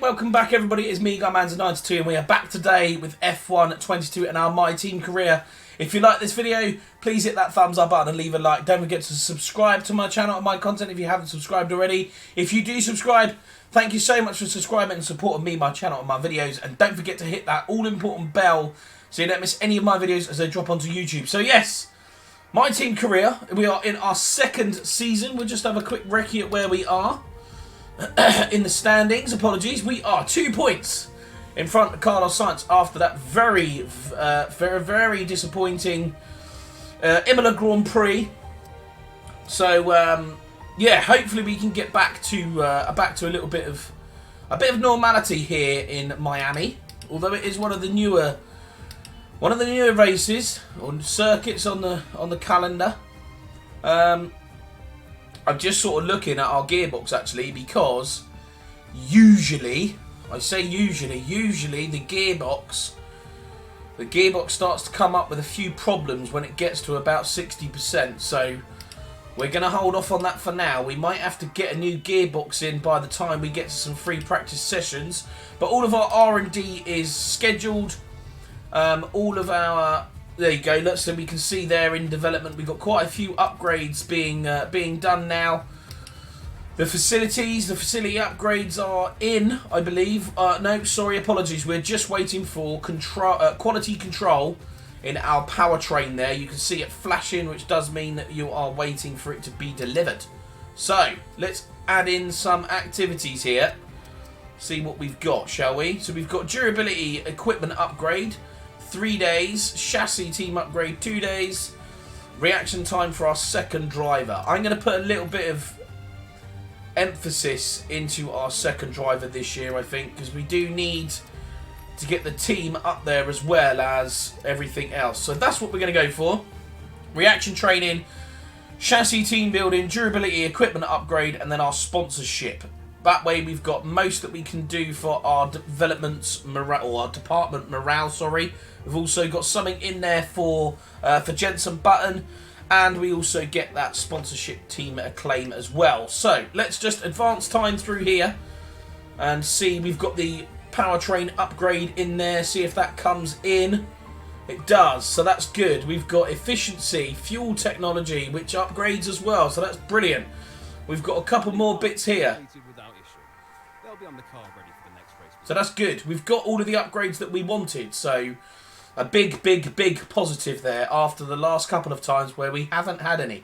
welcome back everybody, it's me, Guymanza92, and we are back today with F1 22 and our My Team career. If you like this video, please hit that thumbs up button and leave a like. Don't forget to subscribe to my channel and my content if you haven't subscribed already. If you do subscribe, thank you so much for subscribing and supporting me, my channel and my videos. And don't forget to hit that all-important bell so you don't miss any of my videos as they drop onto YouTube. So yes, My Team career, we are in our second season. We'll just have a quick recce at where we are. In the standings, apologies, we are 2 points in front of Carlos Sainz after that very disappointing Imola Grand Prix. So yeah, hopefully we can get back to a little bit of normality here in Miami. Although it is one of the newer races or circuits on the calendar. I'm just sort of looking at our gearbox actually, because usually the gearbox starts to come up with a few problems when it gets to about 60%. So we're going to hold off on that for now. We might have to get a new gearbox in by the time we get to some free practice sessions. But all of our R&D is scheduled. All of our... There you go. So we can see there in development we've got quite a few upgrades being done now. The facility upgrades are in, I believe. No, sorry, apologies. We're just waiting for quality control in our powertrain there. You can see it flashing, which does mean that you are waiting for it to be delivered. So let's add in some activities here. See what we've got, shall we? So we've got durability equipment upgrade. 3 days, chassis team upgrade 2 days, reaction time for our second driver. I'm going to put a little bit of emphasis into our second driver this year, I think, because we do need to get the team up there as well as everything else. So that's what we're going to go for. Reaction training, chassis team building, durability equipment upgrade, and then our sponsorship. That way we've got most that we can do for our development's morale, or our department morale, sorry. We've also got something in there for Jensen Button, and we also get that sponsorship team acclaim as well. So let's just advance time through here and see. We've got the powertrain upgrade in there, see if that comes in. It does, so that's good. We've got efficiency, fuel technology, which upgrades as well, so that's brilliant. We've got a couple more bits here. So that's good. We've got all of the upgrades that we wanted. So a big positive there after the last couple of times where we haven't had any.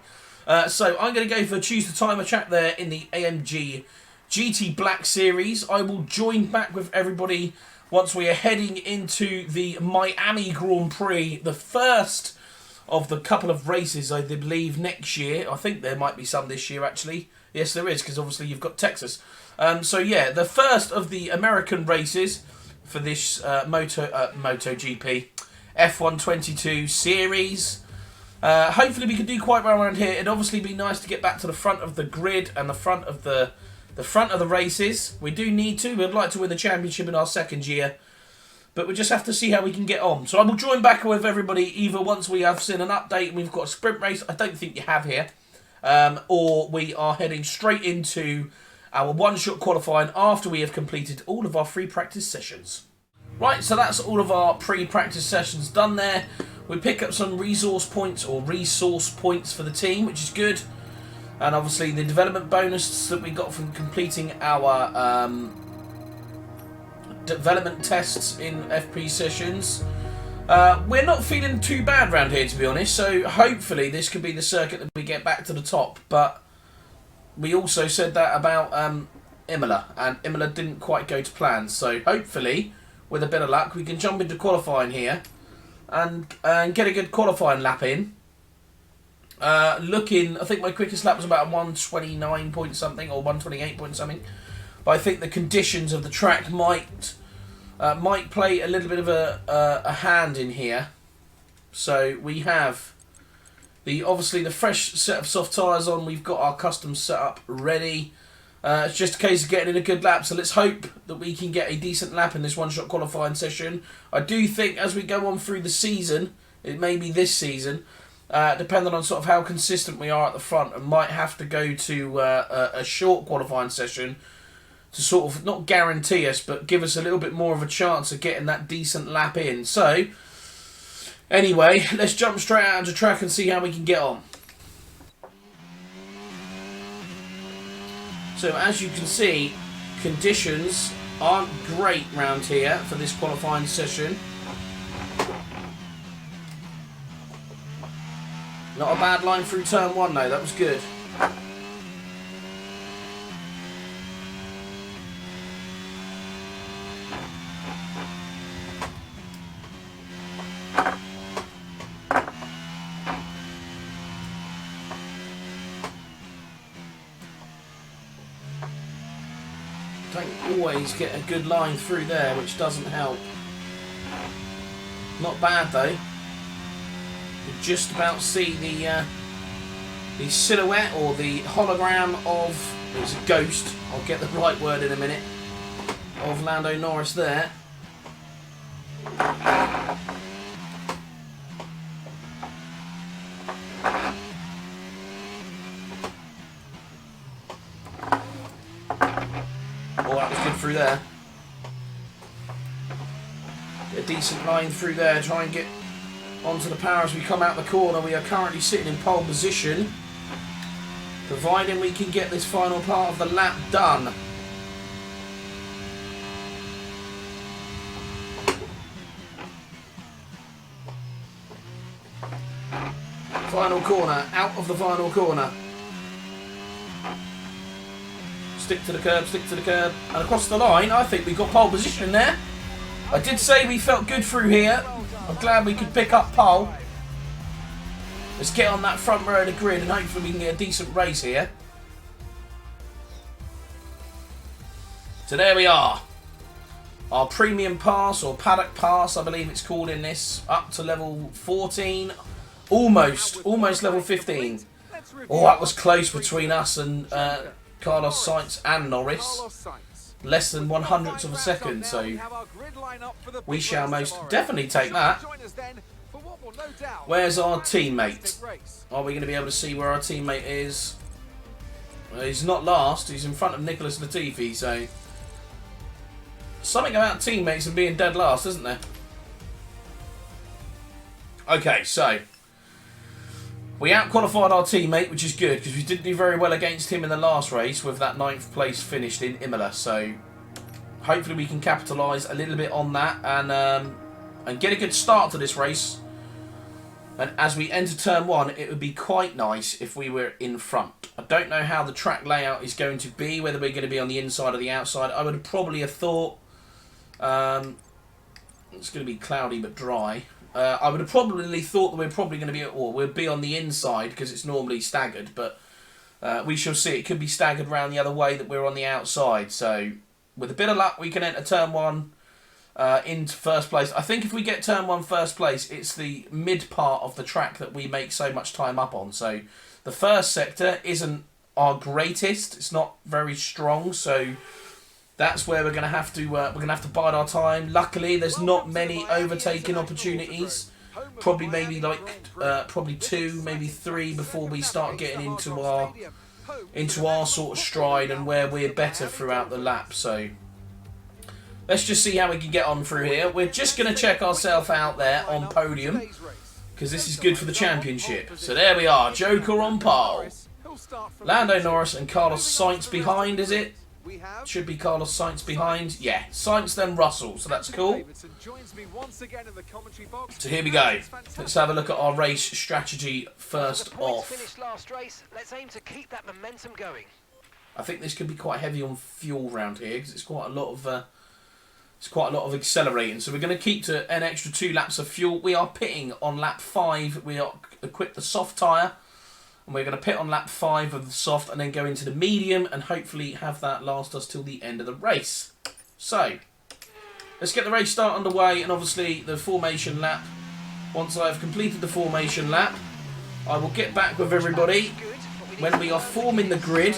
So I'm going to go for choose the timer track there in the AMG GT Black Series. I will join back with everybody once we are heading into the Miami Grand Prix, the first of the couple of races, I believe, next year. I think there might be some this year, actually. Yes, there is, because obviously you've got Texas. So, yeah, the first of the American races for this MotoGP F1 22 series. Hopefully we can do quite well around here. It'd obviously be nice to get back to the front of the grid and the front of the races. We do need to. We'd like to win the championship in our second year. But we just have to see how we can get on. So I will join back with everybody either once we have seen an update and we've got a sprint race. I don't think you have here. Or we are heading straight into our one-shot qualifying after we have completed all of our free practice sessions. Right, so that's all of our pre-practice sessions done there. We pick up some resource points for the team, which is good. And obviously the development bonus that we got from completing our development tests in FP sessions. We're not feeling too bad around here, to be honest, so hopefully this could be the circuit that we get back to the top. But we also said that about Imola, and Imola didn't quite go to plan. So hopefully, with a bit of luck, we can jump into qualifying here and get a good qualifying lap in. I think my quickest lap was about 129 point something, or 128 point something. But I think the conditions of the track might play a little bit of a hand in here. So we have obviously the fresh set of soft tyres on. We've got our custom setup ready. It's just a case of getting in a good lap. So let's hope that we can get a decent lap in this one-shot qualifying session. I do think as we go on through the season, it may be this season, depending on sort of how consistent we are at the front, and might have to go to a short qualifying session to sort of not guarantee us, but give us a little bit more of a chance of getting that decent lap in. So, anyway, let's jump straight out onto track and see how we can get on. So, as you can see, conditions aren't great round here for this qualifying session. Not a bad line through turn 1 though, that was good. Don't always get a good line through there, which doesn't help. Not bad though. You can just about see the silhouette or the hologram of, it's a ghost, I'll get the right word in a minute, of Lando Norris there. Oh, that was good through there. Get a decent line through there, try and get onto the power as we come out the corner. We are currently sitting in pole position, providing we can get this final part of the lap done. Final corner, out of the final corner. Stick to the curb, stick to the curb, and across the line. I think we got pole position there. I did say we felt good through here. I'm glad we could pick up pole. Let's get on that front row of the grid and hopefully we can get a decent race here. So there we are. Our premium pass, or paddock pass, I believe it's called in this, up to level 14. Almost level 15. Oh, that was close between us and Carlos Sainz and Norris. Less than 1/100th of a second, so we shall most definitely take that. Where's our teammate? Are we going to be able to see where our teammate is? Well, he's not last, he's in front of Nicholas Latifi, so something about teammates and being dead last, isn't there? Okay, so we out-qualified our teammate, which is good, because we didn't do very well against him in the last race with that 9th place finished in Imola. So hopefully we can capitalise a little bit on that and get a good start to this race. And as we enter turn 1, it would be quite nice if we were in front. I don't know how the track layout is going to be, whether we're going to be on the inside or the outside. I would have probably have thought it's going to be cloudy but dry. I would have probably thought that we're probably going to be, or we'll be on the inside because it's normally staggered, but we shall see. It could be staggered round the other way that we're on the outside. So with a bit of luck, we can enter turn 1 into first place. I think if we get turn 1 first place, it's the mid part of the track that we make so much time up on. So the first sector isn't our greatest. It's not very strong, so that's where we're going to have to bide our time. Luckily, there's not many overtaking opportunities. Probably maybe probably 2, maybe 3 before we start getting into our sort of stride and where we're better throughout the lap. So let's just see how we can get on through here. We're just going to check ourselves out there on podium because this is good for the championship. So there we are, Joker on pole. Lando Norris and Carlos Sainz behind, is it? Should be Carlos Sainz behind. Yeah, Sainz then Russell, so that's cool. So here we go. Let's have a look at our race strategy first off. I think this could be quite heavy on fuel around here because it's quite a lot of accelerating. So we're going to keep to an extra 2 laps of fuel. We are pitting on lap 5. We are equipped the soft tyre. And we're going to pit on lap 5 of the soft and then go into the medium and hopefully have that last us till the end of the race. So, let's get the race start underway and obviously the formation lap. Once I have completed the formation lap, I will get back with everybody when we are forming the grid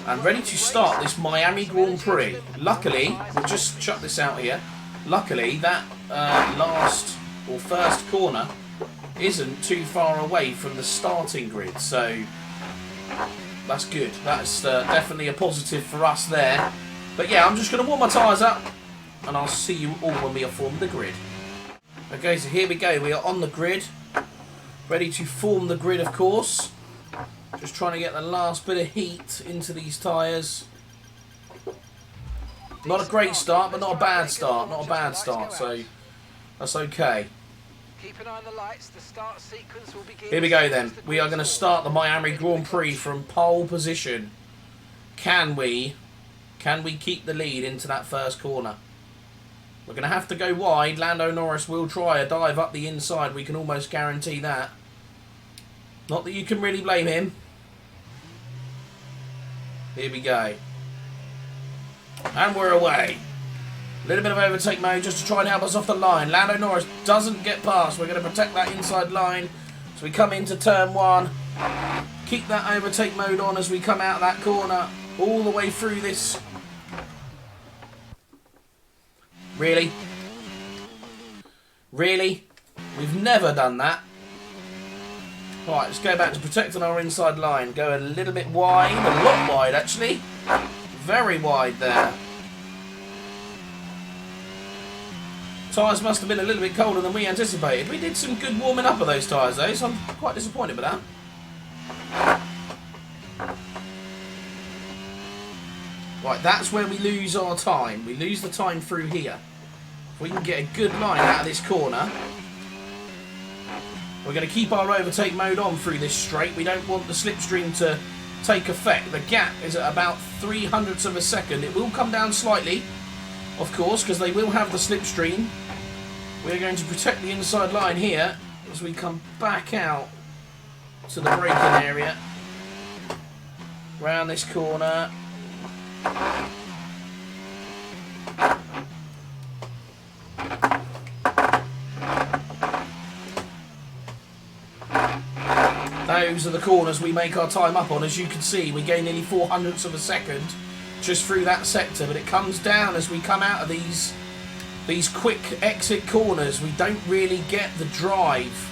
and ready to start this Miami Grand Prix. Luckily, we'll just chuck this out here. Luckily, that last or first corner isn't too far away from the starting grid, so That's good. That's definitely a positive for us there. But yeah, I'm just going to warm my tyres up, and I'll see you all when we have formed the grid. Okay, so here we go. We are on the grid, ready to form the grid, of course. Just trying to get the last bit of heat into these tyres. Not a great start, but not a bad start. Not a bad start, so that's okay. Keep an eye on the lights. The start sequence will begin. Here we go then. We are going to start the Miami Grand Prix from pole position. Can we keep the lead into that first corner? We're going to have to go wide. Lando Norris will try a dive up the inside. We can almost guarantee that. Not that you can really blame him. Here we go. And we're away. A little bit of overtake mode just to try and help us off the line. Lando Norris doesn't get past. We're going to protect that inside line. So we come into turn 1. Keep that overtake mode on as we come out of that corner. All the way through this. Really? Really? We've never done that. Right, let's go back to protecting our inside line. Go a little bit wide. A lot wide, actually. Very wide there. Tyres must have been a little bit colder than we anticipated. We did some good warming up of those tyres, though, so I'm quite disappointed with that. Right, that's where we lose our time. We lose the time through here. If we can get a good line out of this corner, we're going to keep our overtake mode on through this straight. We don't want the slipstream to take effect. The gap is at about 0.03 of a second. It will come down slightly, of course, because they will have the slipstream. We're going to protect the inside line here as we come back out to the braking area. Round this corner. Those are the corners we make our time up on. As you can see, we gain nearly 0.04 of a second just through that sector, but it comes down as we come out of these quick exit corners. We don't really get the drive.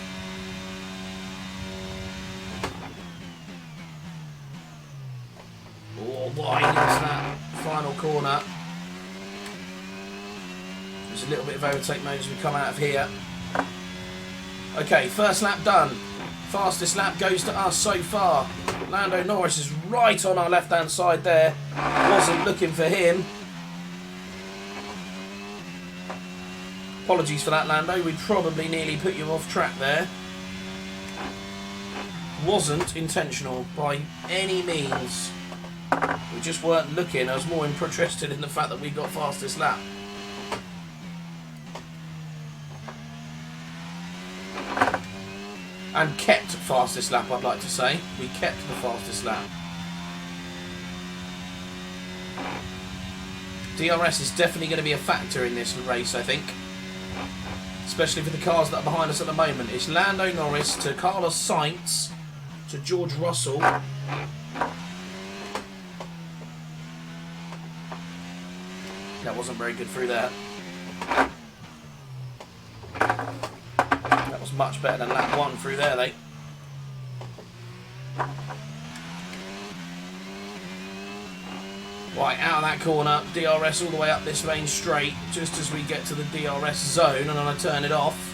Oh, wide into that final corner. There's a little bit of overtake mode as we come out of here. Okay, first lap done. Fastest lap goes to us so far. Lando Norris is right on our left-hand side there. Wasn't looking for him. Apologies for that, Lando. We probably nearly put you off track there. Wasn't intentional by any means. We just weren't looking. I was more interested in the fact that we got fastest lap. And kept fastest lap, I'd like to say. We kept the fastest lap. DRS is definitely going to be a factor in this race, I think. Especially for the cars that are behind us at the moment. It's Lando Norris to Carlos Sainz to George Russell. That wasn't very good through there. That was much better than lap 1 through there, though. Right, out of that corner, DRS all the way up this main straight, just as we get to the DRS zone, and then I turn it off.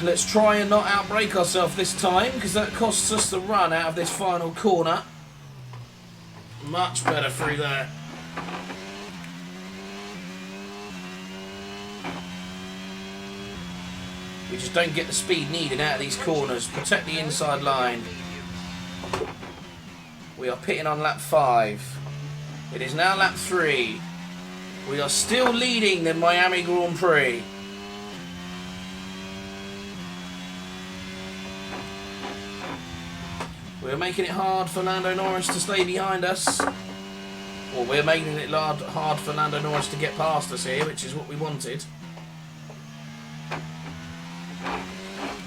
Let's try and not outbrake ourselves this time, because that costs us the run out of this final corner. Much better through there. We just don't get the speed needed out of these corners. Protect the inside line. We are pitting on lap 5. It is now lap 3. We are still leading the Miami Grand Prix. We're making it hard for Lando Norris to stay behind us. Or we're making it hard for Lando Norris to get past us here, which is what we wanted.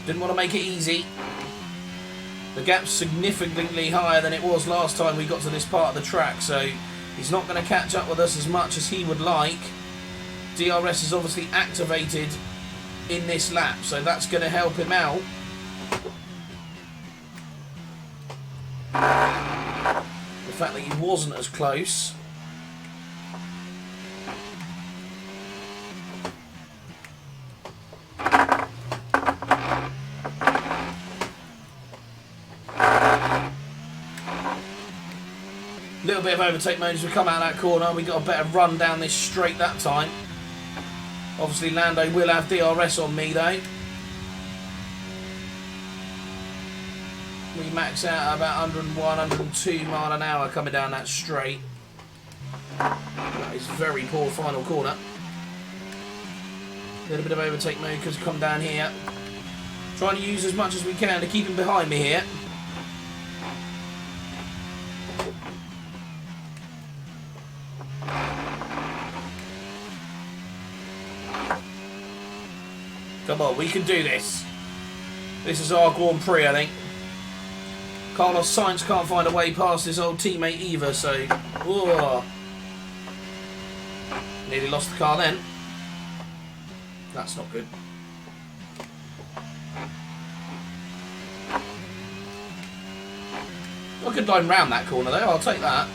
Didn't want to make it easy. The gap's significantly higher than it was last time we got to this part of the track, so he's not going to catch up with us as much as he would like. DRS is obviously activated in this lap, so that's going to help him out. fact that he wasn't as close. Little bit of overtake mode as we come out of that corner. We got a better run down this straight that time. Obviously Lando will have DRS on me though. We max out at about 101, 102 mile an hour coming down that straight. That is very poor final corner. A little bit of overtake mode because we come down here. Trying to use as much as we can to keep him behind me here. Come on, we can do this. This is our Grand Prix, I think. Carlos Sainz can't find a way past his old teammate either, so... Ooh. Nearly lost the car then. That's not good. I could line round that corner though, I'll take that.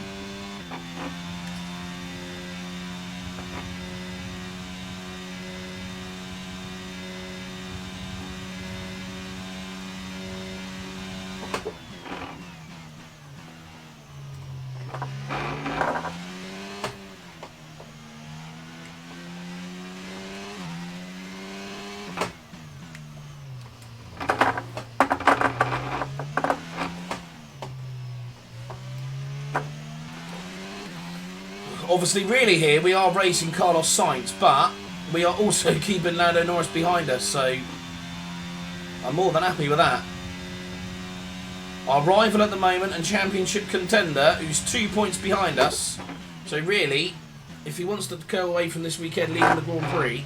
Obviously, really here, we are racing Carlos Sainz, but we are also keeping Lando Norris behind us, so I'm more than happy with that. Our rival at the moment and championship contender, who's 2 points behind us, so really, if he wants to go away from this weekend leading the Grand Prix,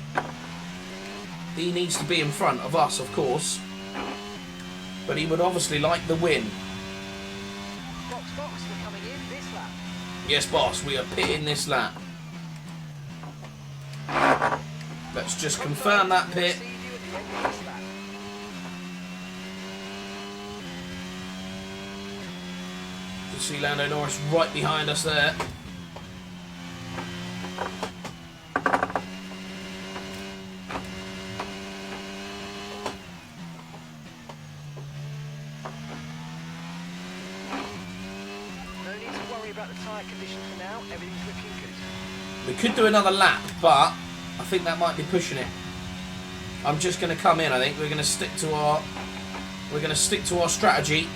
he needs to be in front of us, of course, but he would obviously like the win. Yes, boss, we are pitting this lap. Let's just confirm that pit. You see Lando Norris right behind us there. We could do another lap, but I think that might be pushing it. I'm just going to come in. I think we're going to stick to our strategy.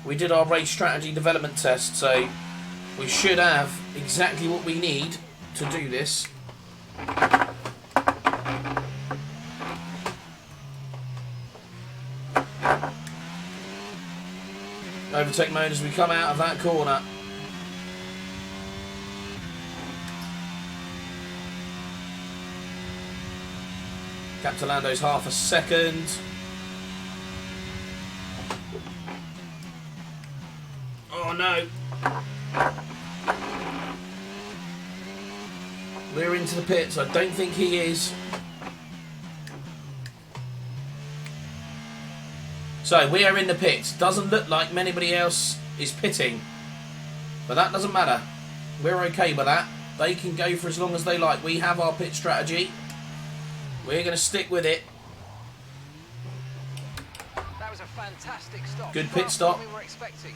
We did our race strategy development test, so we should have exactly what we need to do this. Overtake mode as we come out of that corner. Captain Lando's half a second. Oh no. We're into the pits. I don't think he is. So, we are in the pits. Doesn't look like anybody else is pitting. But that doesn't matter. We're okay with that. They can go for as long as they like. We have our pit strategy. We're going to stick with it. That was a fantastic stop. Good pit stop. We were expecting.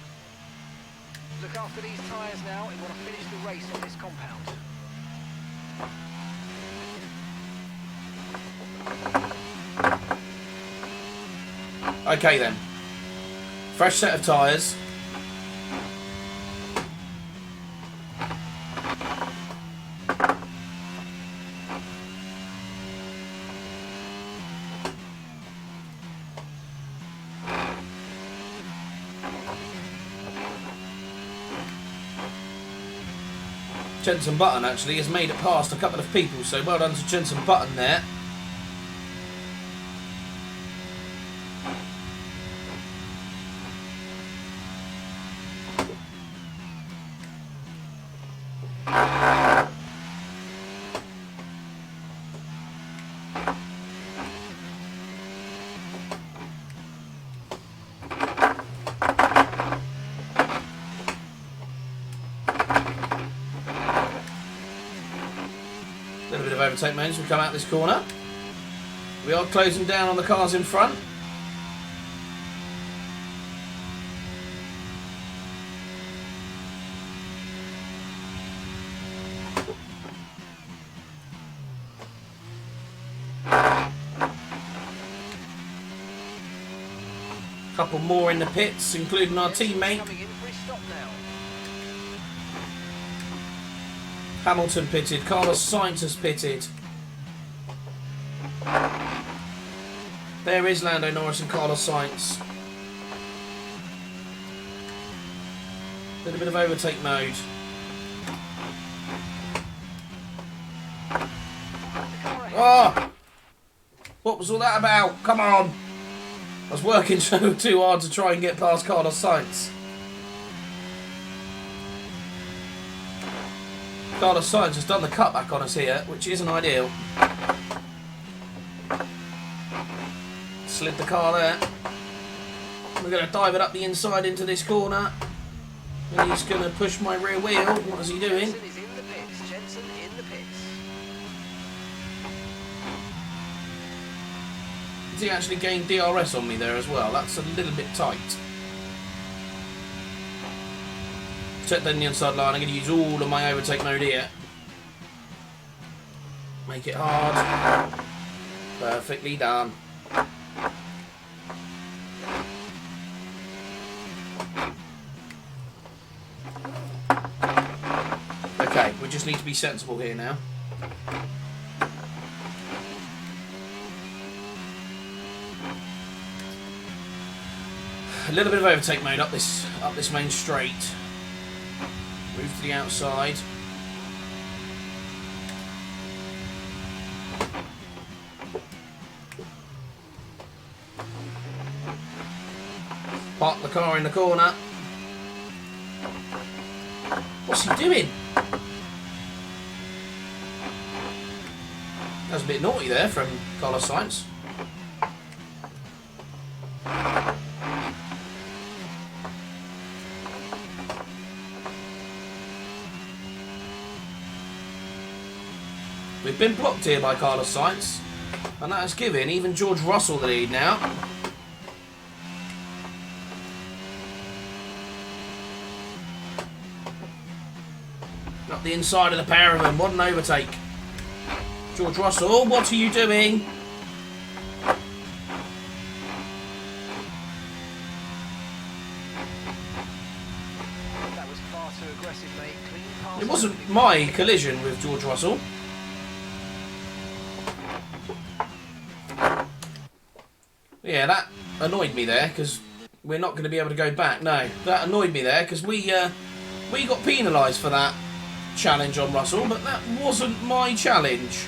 Look after these tyres now. We want to finish the race on this compound. Okay then. Fresh set of tyres. Jensen Button actually has made it past a couple of people, so well done to Jensen Button there. little bit of overtake mode as we come out this corner. We are closing down on the cars in front. Couple more in the pits, including our teammate. Hamilton pitted, Carlos Sainz has pitted. There is Lando Norris and Carlos Sainz. Little bit of overtake mode. Oh! What was all that about? Come on! I was working so too hard to try and get past Carlos Sainz. Carlos Sainz has done the cutback on us here, which isn't ideal. Slid the car there. We're going to dive it up the inside into this corner. And he's going to push my rear wheel. What is he doing? Has he actually gained DRS on me there as well? That's a little bit tight. Check down the inside line. I'm going to use all of my overtake mode here. Make it hard. Perfectly done. Okay, we just need to be sensible here now. A little bit of overtake mode up this main straight. Move to the outside. Park the car in the corner. What's he doing? That was a bit naughty there from Carlos Sainz. We've been blocked here by Carlos Sainz, and that has given even George Russell the lead now. Up the inside of the pair of them, what an overtake. George Russell, what are you doing? That was far too aggressive, mate. Clean pass. It wasn't my collision with George Russell. Yeah, that annoyed me there, because we're not going to be able to go back. No, that annoyed me there, because we got penalised for that challenge on Russell, but that wasn't my challenge.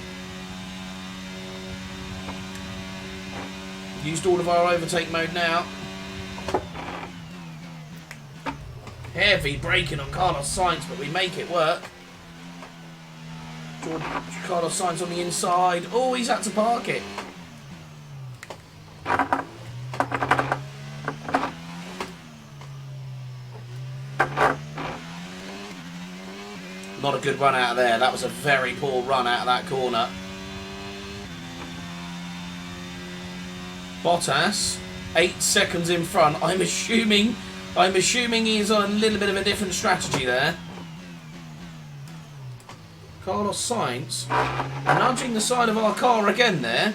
Used all of our overtake mode now. Heavy braking on Carlos Sainz, but we make it work. Carlos Sainz on the inside. Oh, he's had to park it. Not a good run out of there. That was a very poor run out of that corner. Bottas, 8 seconds in front. I'm assuming he's on a little bit of a different strategy there. Carlos Sainz nudging the side of our car again there.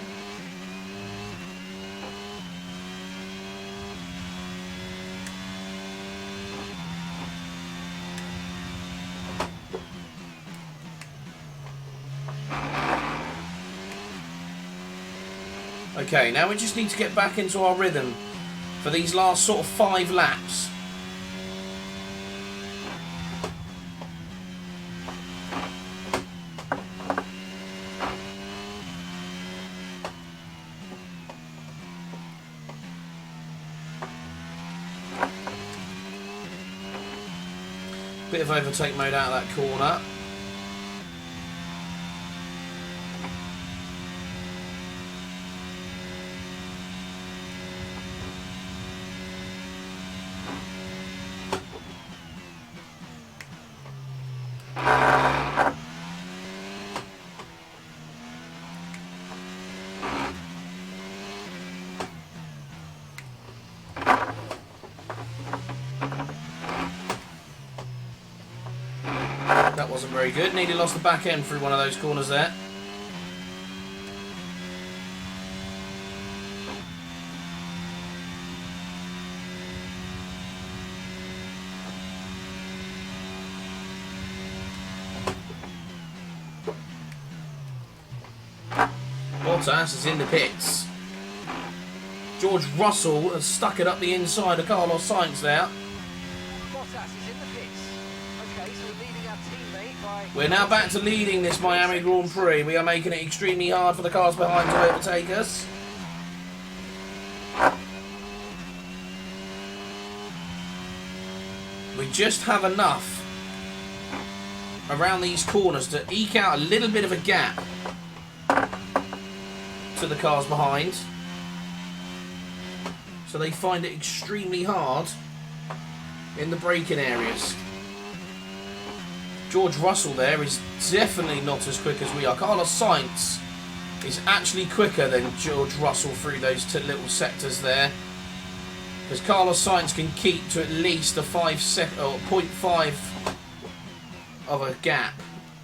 Okay, now we just need to get back into our rhythm for these last sort of 5 laps. Bit of overtake mode out of that corner. That wasn't very good. Nearly lost the back end through one of those corners there. Bottas is in the pits. George Russell has stuck it up the inside of Carlos Sainz there. Bottas is in the pits. Okay, so we're leading our teammate by... We're now back to leading this Miami Grand Prix. We are making it extremely hard for the cars behind to overtake us. We just have enough around these corners to eke out a little bit of a gap to the cars behind, so they find it extremely hard in the braking areas. George Russell there is definitely not as quick as we are. Carlos Sainz is actually quicker than George Russell through those two little sectors there, because Carlos Sainz can keep to at least a 0.5 of a gap.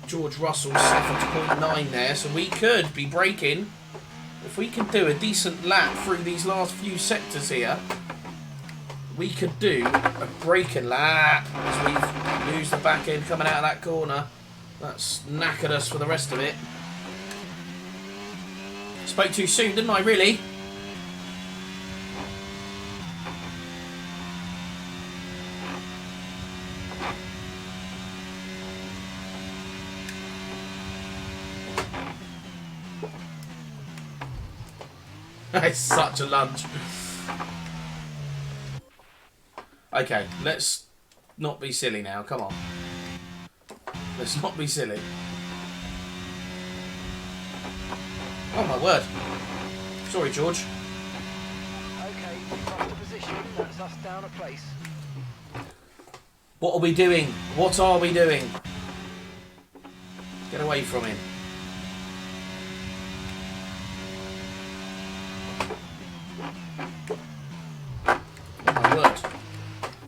George Russell 7.9 there, so we could be braking. If we can do a decent lap through these last few sectors here, we could do a braking lap as we lose the back end coming out of that corner. That's knackered us for the rest of it. Spoke too soon, didn't I, really? It's such a lunge. Okay, let's not be silly now. Come on. Let's not be silly. Oh my word. Sorry, George. Okay, we've got the position. That's us down a place. What are we doing? What are we doing? Get away from him.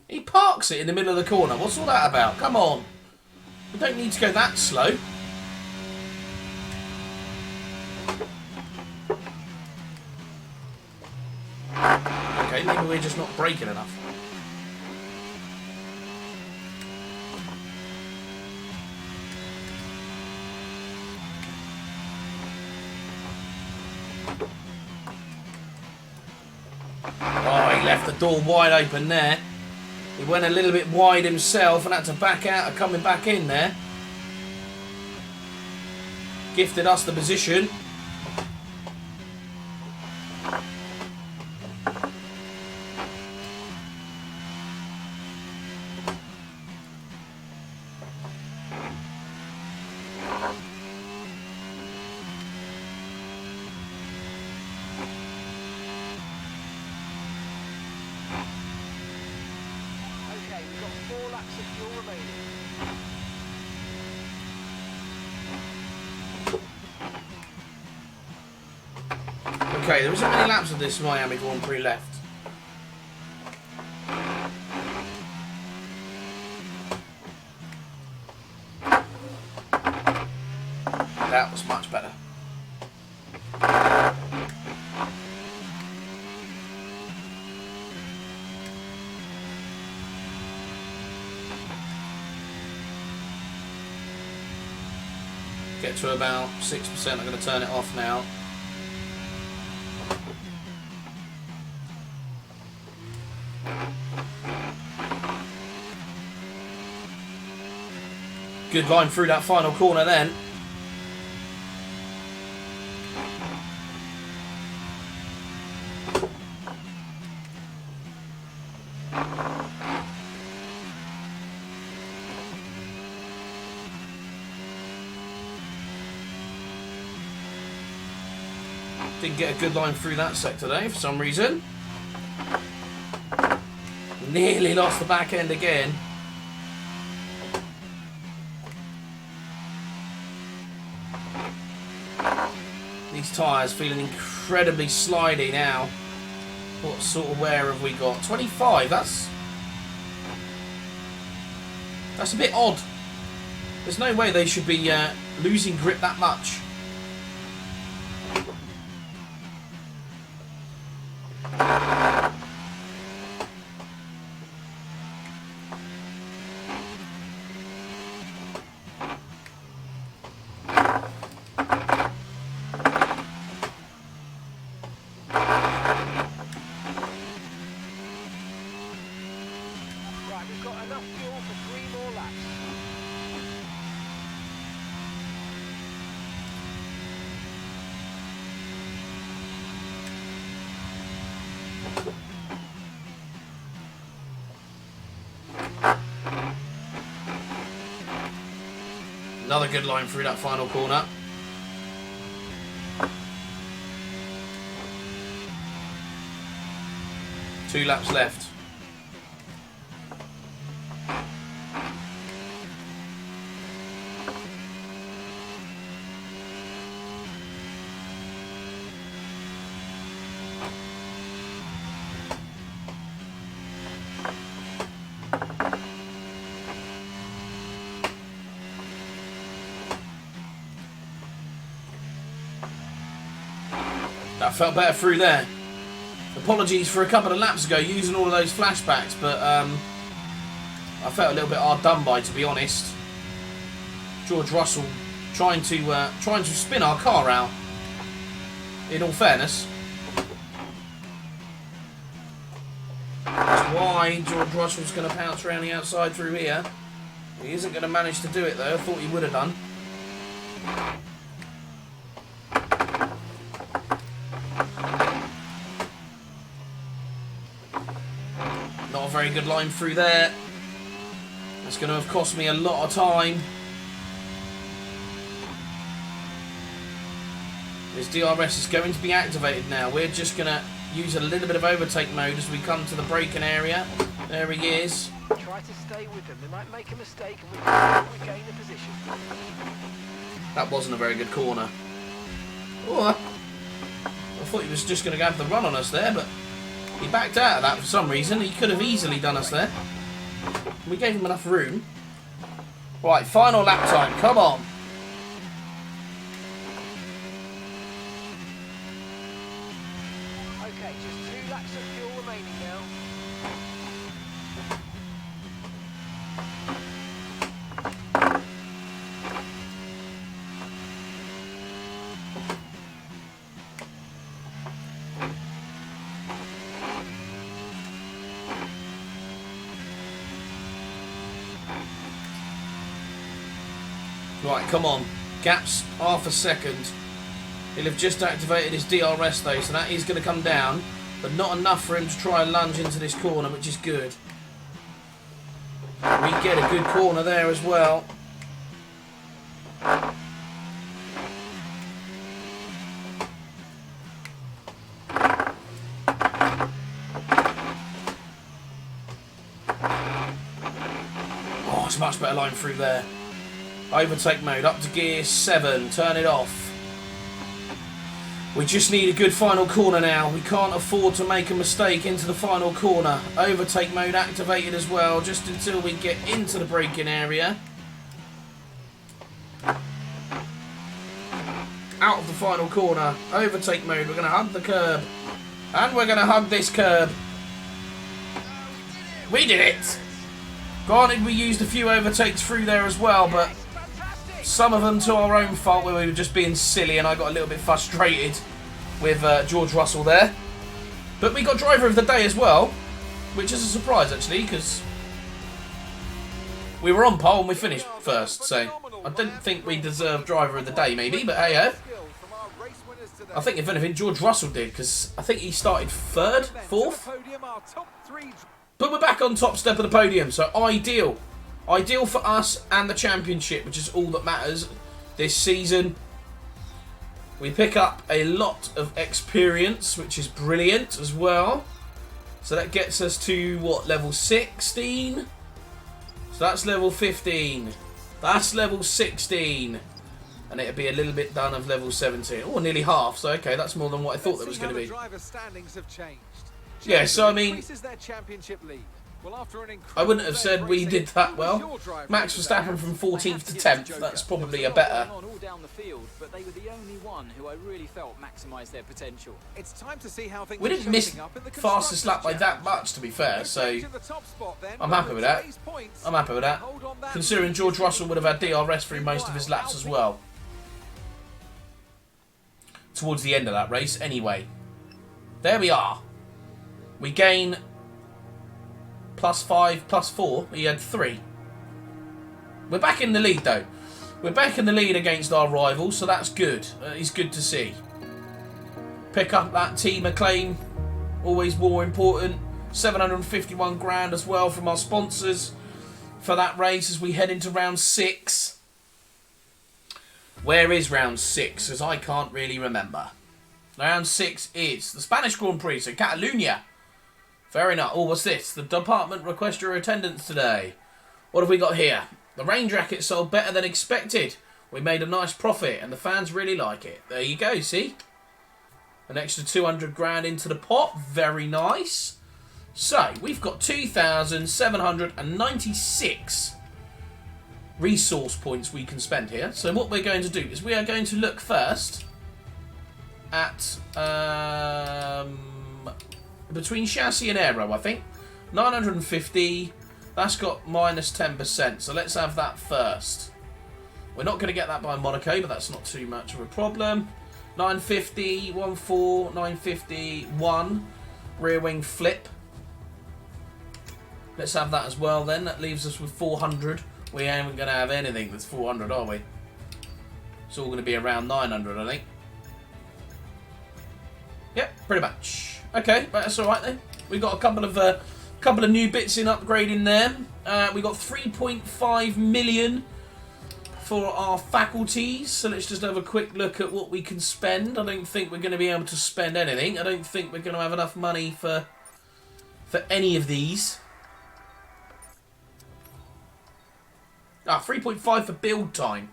He parks it in the middle of the corner. What's all that about? Come on. We don't need to go that slow. Okay, maybe we're just not braking enough. Oh, he left the door wide open there. He went a little bit wide himself and had to back out of coming back in there. Gifted us the position. Okay, there isn't many laps of this Miami Grand Prix left. That was much better. Get to about 6%, I'm going to turn it off now. Good line through that final corner then. Didn't get a good line through that sector though for some reason. Nearly lost the back end again. These tyres feeling incredibly slidey now. What sort of wear have we got? 25, that's a bit odd. There's no way they should be losing grip that much. Right, we've got enough fuel for 3 more laps. Another good line through that final corner. Two laps left. That felt better through there. Apologies for a couple of laps ago using all of those flashbacks, but I felt a little bit hard done by, to be honest. George Russell trying to spin our car out. In all fairness, that's why George Russell's going to pounce around the outside through here. He isn't going to manage to do it though. I thought he would have done. Not a very good line through there. That's going to have cost me a lot of time. This DRS is going to be activated now. We're just going to use a little bit of overtake mode as we come to the braking area. There he is. Try to stay with them. They might make a mistake and we can regain the position. That wasn't a very good corner. Oh, I thought he was just going to have the run on us there, but he backed out of that for some reason. He could have easily done us there. We gave him enough room. Right, final lap time. Come on. Okay, just 2 laps of fuel remaining now. Right, come on. Gap's half a second. He'll have just activated his DRS though, so that is going to come down, but not enough for him to try and lunge into this corner, which is good. We get a good corner there as well. Oh, it's a much better line through there. Overtake mode, up to gear 7, turn it off. We just need a good final corner now. We can't afford to make a mistake into the final corner. Overtake mode activated as well, just until we get into the braking area. Out of the final corner, overtake mode, we're going to hug the curb. And we're going to hug this curb. We did it! Granted, we used a few overtakes through there as well, but some of them to our own fault where we were just being silly and I got a little bit frustrated with George Russell there. But we got driver of the day as well, which is a surprise actually, because we were on pole and we finished first, so I didn't think we deserved driver of the day maybe, but hey-ho. I think if anything George Russell did, because I think he started 3rd, 4th. But we're back on top step of the podium, so ideal. Ideal for us and the championship, which is all that matters this season. We pick up a lot of experience, which is brilliant as well. So that gets us to, what, level 16? So that's level 15. That's level 16. And it'll be a little bit done of level 17. Oh, nearly half. So, okay, that's more than what I thought that was going to be. Yeah, so I mean, Well, after an I wouldn't have said we did that who was well. your driver Max of the day? Verstappen from I 14th have to give it 10th. Joker. That's probably There a was lot better. going on all down the field, but they were the only one who I really felt maximised their potential. It's time to see how things We are didn't miss shaping up in the fastest lap by that much, to be fair, so I'm happy with that. I'm happy with that. Considering George Russell would have had DRS through most of his laps as well. Towards the end of that race, anyway. There we are. We gain +5, +4. He had 3. We're back in the lead, though. We're back in the lead against our rivals, so that's good. It's good to see. Pick up that team acclaim. Always more important. 751 grand as well from our sponsors for that race as we head into round 6. Where is round 6? As I can't really remember. Round 6 is the Spanish Grand Prix, so Catalonia. Fair enough. Oh, what's this? The department requests your attendance today. What have we got here? The rain jacket sold better than expected. We made a nice profit and the fans really like it. There you go, see? An extra 200 grand into the pot. Very nice. So, we've got 2,796 resource points we can spend here. So what we're going to do is we are going to look first at between chassis and aero, I think. 950. That's got minus 10%. So let's have that first. We're not going to get that by Monaco, but that's not too much of a problem. 950, 1.4, 950, 1. Rear wing flip. Let's have that as well then. That leaves us with 400. We ain't going to have anything that's 400, are we? It's all going to be around 900, I think. Yep, pretty much. Okay, that's all right then. We got a couple of new bits in upgrading there. We got 3.5 million for our faculties. So let's just have a quick look at what we can spend. I don't think we're going to be able to spend anything. I don't think we're going to have enough money for any of these. 3.5 for build time.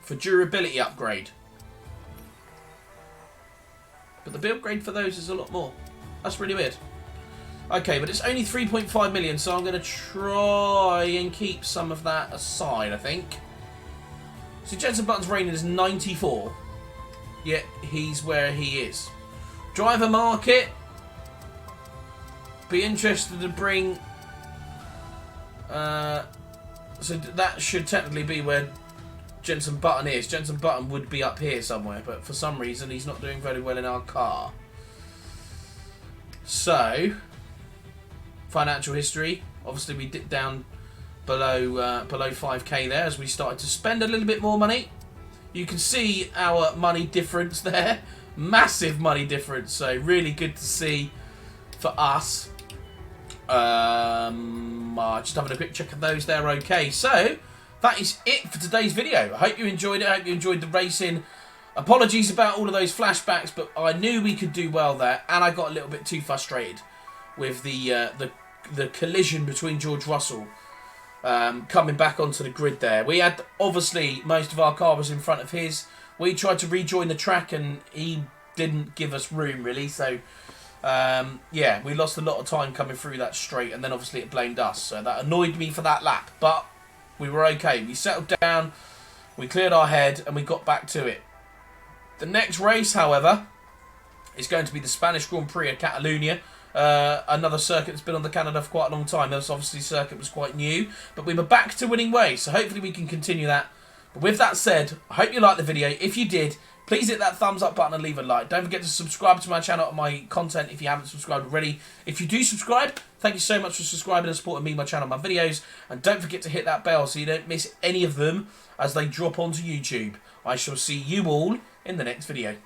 For durability upgrade. But the build grade for those is a lot more. That's really weird. Okay, but it's only 3.5 million, so I'm going to try and keep some of that aside, I think. So Jensen Button's rating is 94. Yet he's where he is. Driver market. Be interested to bring... so that should technically be where Jensen Button is. Jensen Button would be up here somewhere, but for some reason he's not doing very well in our car. So, financial history. Obviously we dipped down below 5k there as we started to spend a little bit more money. You can see our money difference there. Massive money difference. So really good to see for us. Just having a quick check of those there. Okay, so that is it for today's video. I hope you enjoyed it. I hope you enjoyed the racing. Apologies about all of those flashbacks, but I knew we could do well there, and I got a little bit too frustrated with the collision between George Russell coming back onto the grid there. We had, obviously, most of our car was in front of his. We tried to rejoin the track, and he didn't give us room, really, so... yeah, we lost a lot of time coming through that straight, and then obviously it blamed us, so that annoyed me for that lap, but we were okay. We settled down, we cleared our head, and we got back to it. The next race, however, is going to be the Spanish Grand Prix at Catalonia, another circuit that's been on the Canada for quite a long time. This obviously circuit was quite new, but we were back to winning ways, so hopefully we can continue that. But with that said, I hope you liked the video. If you did, please hit that thumbs up button and leave a like. Don't forget to subscribe to my channel and my content if you haven't subscribed already. If you do subscribe, thank you so much for subscribing and supporting me, my channel, my videos. And don't forget to hit that bell so you don't miss any of them as they drop onto YouTube. I shall see you all in the next video.